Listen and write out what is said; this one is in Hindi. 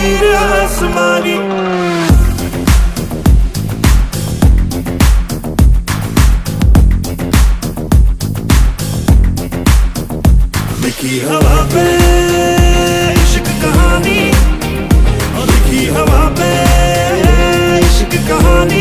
तीर आसमानी। लिखी हवा पे इश्क कहानी, लिखी हवा पे इश्क कहानी।